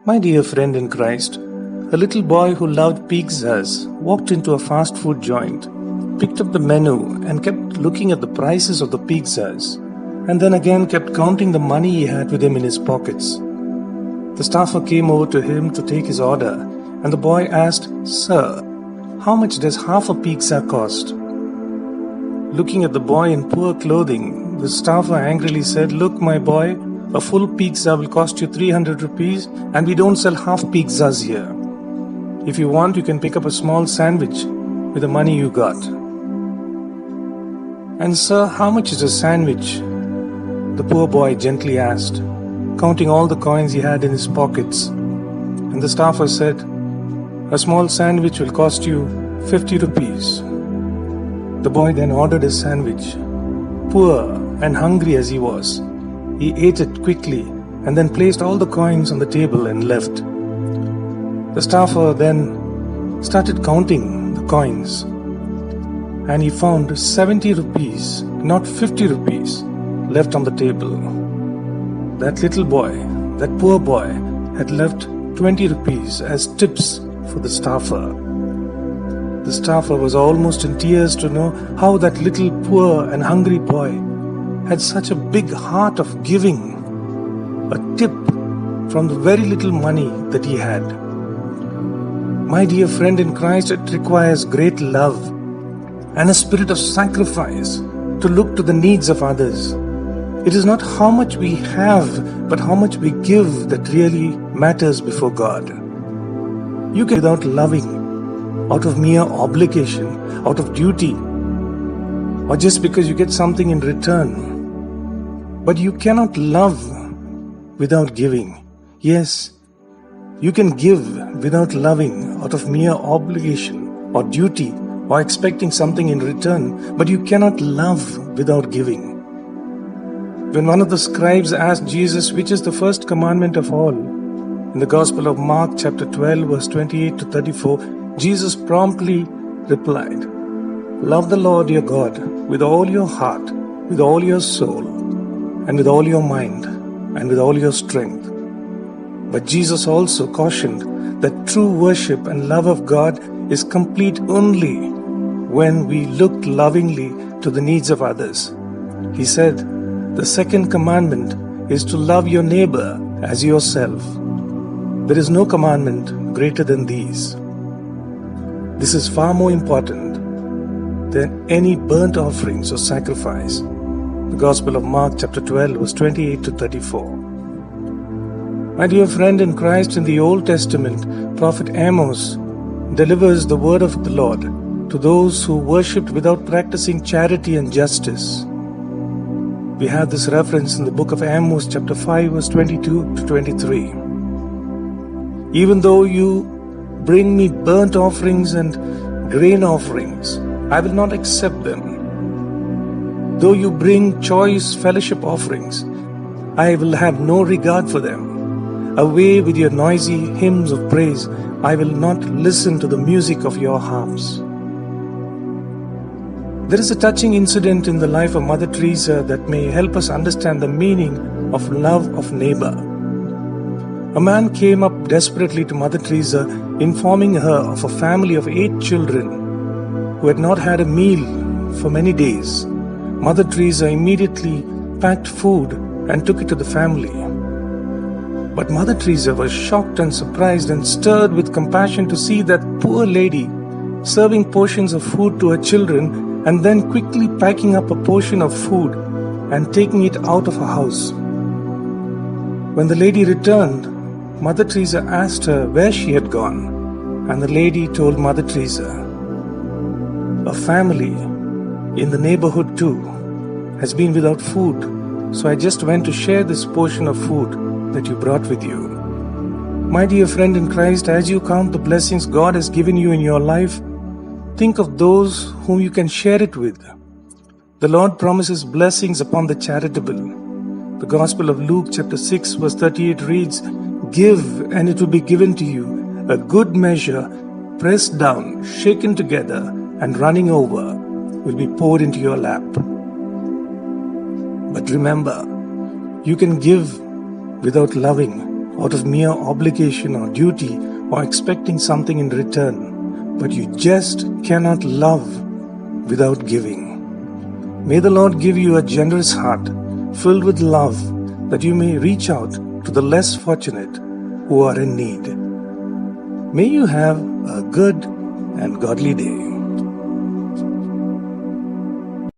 My dear friend in Christ, a little boy who loved pizzas walked into a fast food joint, picked up the menu and kept looking at the prices of the pizzas, and then again kept counting the money he had with him in his pockets. The staffer came over to him to take his order, and the boy asked, "Sir, how much does half a pizza cost?" Looking at the boy in poor clothing, the staffer angrily said, "Look, my boy, a full pizza will cost you 300 rupees and we don't sell half pizzas here. If you want, you can pick up a small sandwich with the money you got." "And sir, how much is a sandwich?" the poor boy gently asked, counting all the coins he had in his pockets. And the staffer said, "A small sandwich will cost you 50 rupees. The boy then ordered his sandwich. Poor and hungry as he was, he ate it quickly and then placed all the coins on the table and left. The staffer then started counting the coins, and he found 70 rupees, not 50 rupees, left on the table. That little boy, that poor boy, had left 20 rupees as tips for the staffer. The staffer was almost in tears to know how that little poor and hungry boy had such a big heart of giving a tip from the very little money that he had. My dear friend in Christ, it requires great love and a spirit of sacrifice to look to the needs of others. It is not how much we have, but how much we give that really matters before God. You can without loving, out of mere obligation, out of duty, or just because you get something in return. But you cannot love without giving. Yes, you can give without loving out of mere obligation or duty or expecting something in return, but you cannot love without giving. When one of the scribes asked Jesus which is the first commandment of all, in the Gospel of Mark chapter 12 verse 28 to 34, Jesus promptly replied, "Love the Lord your God with all your heart, with all your soul, and with all your mind, and with all your strength." But Jesus also cautioned that true worship and love of God is complete only when we look lovingly to the needs of others. He said, "The second commandment is to love your neighbor as yourself. There is no commandment greater than these." This is far more important than any burnt offerings or sacrifice. The Gospel of Mark chapter 12 verse 28 to 34. My dear friend in Christ, in the Old Testament, Prophet Amos delivers the word of the Lord to those who worshipped without practicing charity and justice. We have this reference in the book of Amos chapter 5 verse 22 to 23. "Even though you bring me burnt offerings and grain offerings, I will not accept them. Though you bring choice fellowship offerings, I will have no regard for them. Away with your noisy hymns of praise, I will not listen to the music of your harps." There is a touching incident in the life of Mother Teresa that may help us understand the meaning of love of neighbor. A man came up desperately to Mother Teresa, informing her of a family of 8 children who had not had a meal for many days. Mother Teresa immediately packed food and took it to the family. But Mother Teresa was shocked and surprised and stirred with compassion to see that poor lady serving portions of food to her children and then quickly packing up a portion of food and taking it out of her house. When the lady returned, Mother Teresa asked her where she had gone, and the lady told Mother Teresa, "A family in the neighborhood too has been without food, so I just went to share this portion of food that you brought with you." My dear friend in Christ, as you count the blessings God has given you in your life, think of those whom you can share it with. The Lord promises blessings upon the charitable. The Gospel of Luke chapter 6 verse 38 reads, "Give and it will be given to you, a good measure, pressed down, shaken together, and running over, will be poured into your lap." But remember, you can give without loving out of mere obligation or duty or expecting something in return, but you just cannot love without giving. May the Lord give you a generous heart filled with love, that you may reach out to the less fortunate who are in need. May you have a good and godly day.